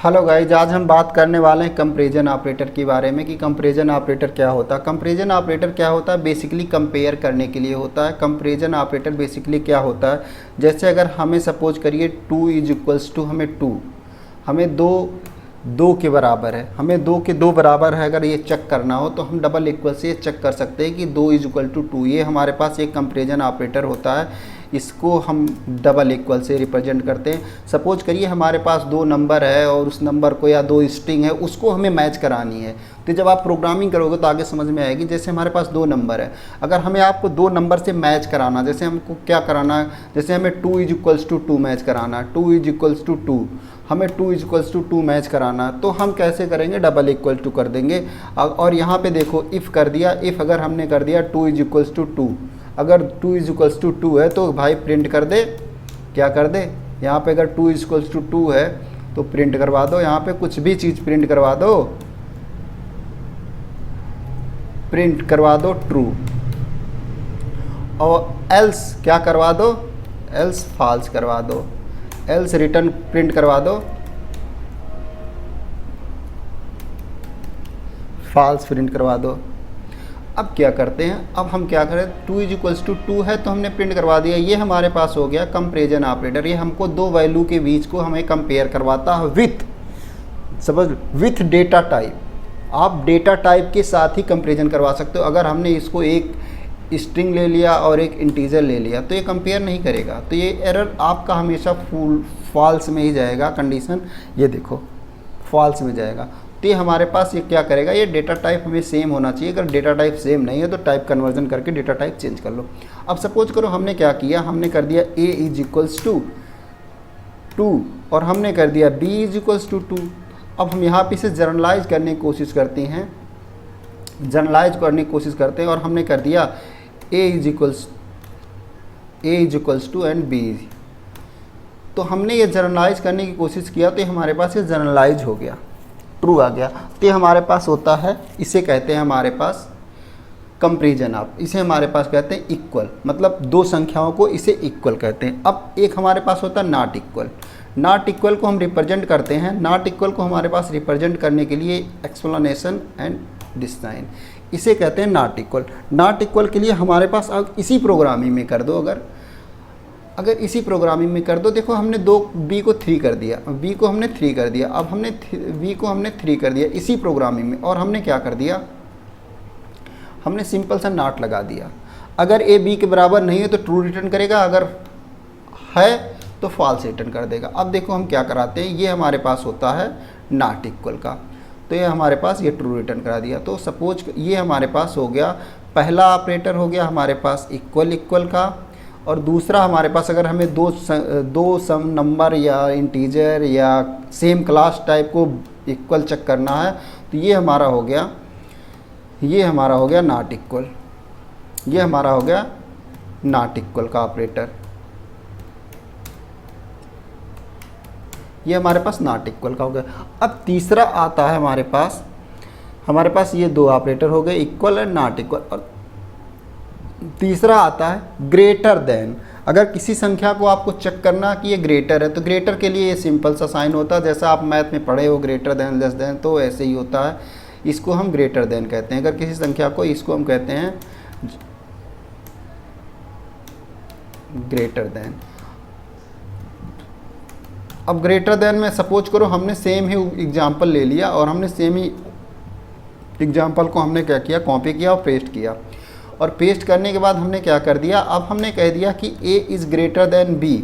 Hello guys, आज हम बात करने वाले हैं कंपैरिजन ऑपरेटर के बारे में कि कंपैरिजन ऑपरेटर क्या होता है। कंपैरिजन ऑपरेटर क्या होता है? बेसिकली कंपेयर करने के लिए होता है। कंपैरिजन ऑपरेटर बेसिकली क्या होता है, जैसे अगर हमें सपोज करिए 2 इज इक्वल्स टू हमें दो के बराबर है, हमें 2 के 2 बराबर है, अगर ये चेक करना हो तो हम डबल इक्वल से ये चेक कर सकते हैं कि 2 इज इक्वल टू 2। ये हमारे पास एक कंपैरिजन ऑपरेटर होता है, इसको हम डबल इक्वल से रिप्रेजेंट करते हैं। सपोज करिए हमारे पास 2 नंबर है और उस नंबर को या 2 स्ट्रिंग है, उसको हमें मैच करानी है। तो जब आप प्रोग्रामिंग करोगे तो आगे समझ में आएगी। जैसे हमारे पास 2 नंबर है, अगर हमें आपको 2 नंबर से मैच कराना, जैसे हमको क्या कराना है, जैसे हमें 2 इज इक्वल्स टू 2 मैच कराना, 2 इज इक्वल्स टू 2, हमें 2 इज इक्वल्स टू 2 मैच कराना, तो हम कैसे करेंगे? डबल इक्वल टू कर देंगे। और यहाँ पे देखो इफ़ कर दिया, इफ़ अगर हमने कर दिया 2 इज इक्वल्स टू 2, अगर 2 इज इक्वल्स टू 2 है तो भाई प्रिंट कर दे, क्या कर दे यहाँ पे, अगर 2 इज इक्वल्स टू 2 है तो प्रिंट करवा दो, यहाँ पे कुछ भी चीज़ प्रिंट करवा दो, प्रिंट करवा दो ट्रू, और एल्स क्या करवा दो, एल्स फॉल्स करवा दो, एल्स रिटर्न प्रिंट करवा दो, फॉल्स प्रिंट करवा दो। अब क्या करते हैं, अब हम क्या करें, 2 इज इक्वल्स टू 2 है तो हमने प्रिंट करवा दिया। ये हमारे पास हो गया कंपैरिजन ऑपरेटर। ये हमको 2 वैल्यू के बीच को हमें कंपेयर करवाता है विथ डेटा टाइप। आप डेटा टाइप के साथ ही कंपैरिजन करवा सकते हो। अगर हमने इसको एक स्ट्रिंग ले लिया और एक इंटीजर ले लिया तो ये कंपेयर नहीं करेगा, तो ये एरर आपका हमेशा फॉल्स में ही जाएगा। कंडीशन ये देखो फॉल्स में जाएगा, तो ये हमारे पास ये क्या करेगा, ये डेटा टाइप हमें सेम होना चाहिए। अगर डेटा टाइप सेम नहीं है तो टाइप कन्वर्जन करके डेटा टाइप चेंज कर लो। अब सपोज करो हमने क्या किया, हमने कर दिया a इज इक्वल्स टू 2 और हमने कर दिया b इज इक्वल्स टू 2। अब हम यहाँ पे इसे जर्नलाइज करने की कोशिश करते हैं, और हमने कर दिया a is equals to and b। तो हमने ये जर्नलाइज करने की कोशिश किया तो हमारे पास ये जर्नलाइज हो गया, ट्रू आ गया। तो ये हमारे पास होता है, इसे कहते हैं हमारे पास कंपैरिजन। आप इसे हमारे पास कहते हैं इक्वल, मतलब 2 संख्याओं को इसे इक्वल कहते हैं। अब एक हमारे पास होता है नॉट इक्वल। नॉट इक्वल को हम रिप्रेजेंट करते हैं, नॉट इक्वल को हमारे पास रिप्रेजेंट करने के लिए एक्सप्लेनेशन एंड डिजाइन, इसे कहते हैं नॉट इक्वल। नॉट इक्वल के लिए हमारे पास अब इसी प्रोग्रामिंग में कर दो, अगर इसी प्रोग्रामिंग में कर दो। देखो हमने b को 3 कर दिया, b को हमने 3 कर दिया, अब हमने v को हमने 3 कर दिया इसी प्रोग्रामिंग में, और हमने क्या कर दिया, हमने सिंपल सा नॉट लगा दिया। अगर a b के बराबर नहीं है तो ट्रू रिटर्न करेगा, अगर है तो फॉल्स रिटर्न कर देगा। अब देखो हम क्या कराते हैं, ये हमारे पास होता है नॉट इक्वल का, तो ये हमारे पास ये ट्रू रिटर्न करा दिया। तो सपोज ये हमारे पास हो गया, पहला ऑपरेटर हो गया हमारे पास इक्वल का, और दूसरा हमारे पास अगर हमें दो सम नंबर या इंटीजर या सेम क्लास टाइप को इक्वल चेक करना है तो ये हमारा हो गया नॉट इक्वल, ये हमारा हो गया नॉट इक्वल का ऑपरेटर, ये हमारे पास नॉट इक्वल का हो गया। अब तीसरा आता है हमारे पास ये 2 ऑपरेटर हो गए, इक्वल एंड नॉट इक्वल, और तीसरा आता है ग्रेटर देन। अगर किसी संख्या को आपको चेक करना कि ये ग्रेटर है तो ग्रेटर के लिए ये सिंपल सा साइन होता है, जैसा आप मैथ में पढ़े हो ग्रेटर देन लेस देन, तो ऐसे ही होता है। इसको हम ग्रेटर देन कहते हैं अगर किसी संख्या को, इसको हम कहते हैं ग्रेटर देन। अब ग्रेटर देन में सपोज करो हमने सेम ही एग्जाम्पल ले लिया, और हमने सेम ही एग्जाम्पल को हमने क्या किया, कॉपी किया और पेस्ट किया, और पेस्ट करने के बाद हमने क्या कर दिया, अब हमने कह दिया कि a is greater than b,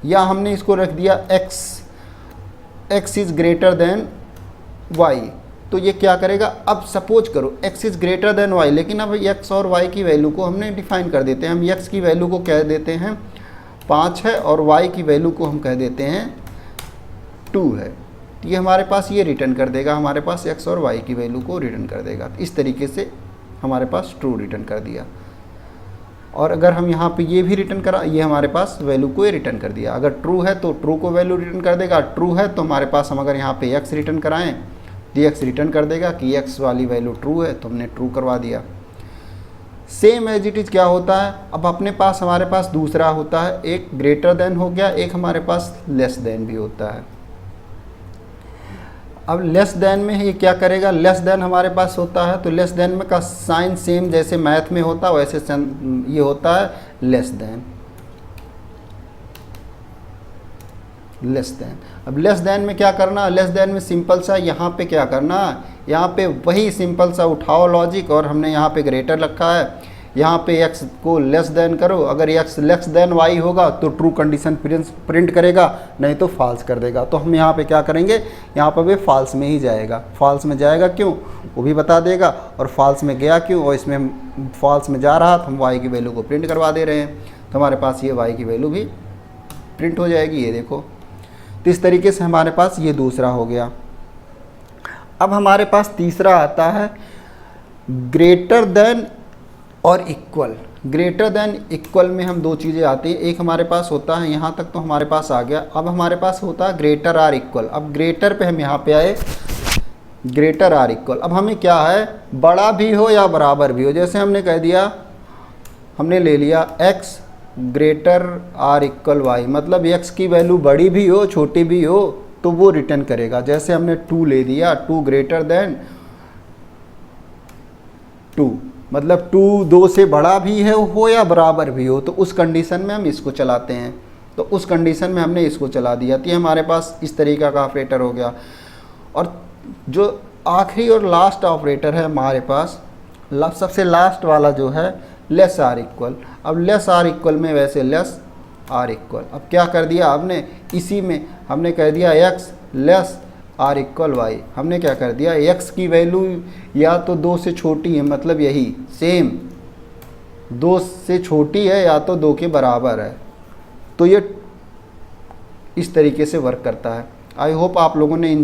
या हमने इसको रख दिया x is greater than y। तो ये क्या करेगा, अब सपोज करो x is greater than y, लेकिन अब x और y की वैल्यू को हमने डिफाइन कर देते हैं। हम x की वैल्यू को कह देते हैं 5 है और y की वैल्यू को हम कह देते हैं 2 है। तो ये हमारे पास ये रिटर्न कर देगा, हमारे पास x और y की वैल्यू को रिटर्न कर देगा। इस तरीके से हमारे पास ट्रू रिटर्न कर दिया। और अगर हम यहाँ पे ये भी रिटर्न करा, ये हमारे पास वैल्यू को रिटर्न कर दिया। अगर ट्रू है तो ट्रू को वैल्यू रिटर्न कर देगा, ट्रू है तो हमारे पास हम अगर यहाँ पे x रिटर्न कराएं तो x रिटर्न कर देगा कि x वाली वैल्यू ट्रू है, तो हमने ट्रू करवा दिया। सेम एज इट इज़ क्या होता है, अब अपने पास हमारे पास दूसरा होता है, एक ग्रेटर देन हो गया, एक हमारे पास लेस देन भी होता है। अब लेस देन में ये क्या करेगा, लेस देन हमारे पास होता है तो लेस देन में का साइन सेम जैसे मैथ में होता है वैसे ये होता है लेस देन। लेस देन, अब लेस देन में क्या करना, लेस देन में सिंपल सा यहाँ पे क्या करना, यहाँ पे वही सिंपल सा उठाओ लॉजिक, और हमने यहाँ पे ग्रेटर रखा है, यहाँ पे x को लेस देन करो, अगर x लेस देन y होगा तो ट्रू कंडीशन प्रिंट करेगा, नहीं तो फॉल्स कर देगा। तो हम यहाँ पे क्या करेंगे, यहाँ पर भी फॉल्स में ही जाएगा। फॉल्स में जाएगा क्यों वो भी बता देगा, और फॉल्स में गया क्यों, और इसमें फॉल्स में जा रहा तो हम y की वैल्यू को प्रिंट करवा दे रहे हैं, तो हमारे पास ये y की वैल्यू भी प्रिंट हो जाएगी, ये देखो। तो इस तरीके से हमारे पास ये दूसरा हो गया। अब हमारे पास तीसरा आता है ग्रेटर देन और इक्वल। ग्रेटर देन इक्वल में हम दो चीज़ें आती हैं, एक हमारे पास होता है, यहाँ तक तो हमारे पास आ गया। अब हमारे पास होता है ग्रेटर आर इक्वल। अब ग्रेटर पे हम यहाँ पे आए, ग्रेटर आर इक्वल। अब हमें क्या है, बड़ा भी हो या बराबर भी हो, जैसे हमने कह दिया, हमने ले लिया x greater or equal y, मतलब x की वैल्यू बड़ी भी हो छोटी भी हो तो वो रिटर्न करेगा। जैसे हमने 2 ले दिया, 2 ग्रेटर देन 2, मतलब 2 2 से बड़ा भी है हो या बराबर भी हो, तो उस कंडीशन में हम इसको चलाते हैं। तो उस कंडीशन में हमने इसको चला दिया, तो ये हमारे पास इस तरीका का ऑपरेटर हो गया। और जो आखिरी और लास्ट ऑपरेटर है हमारे पास, सबसे लास्ट वाला जो है लेस आर इक्वल। अब लेस आर इक्वल में वैसे लेस आर इक्वल, अब क्या कर दिया आपने, इसी में हमने कह दिया x less or equal y. हमने क्या कर दिया, x की वैल्यू या तो 2 से छोटी है, मतलब यही सेम 2 से छोटी है या तो 2 के बराबर है, तो ये इस तरीके से वर्क करता है। आई होप आप लोगों ने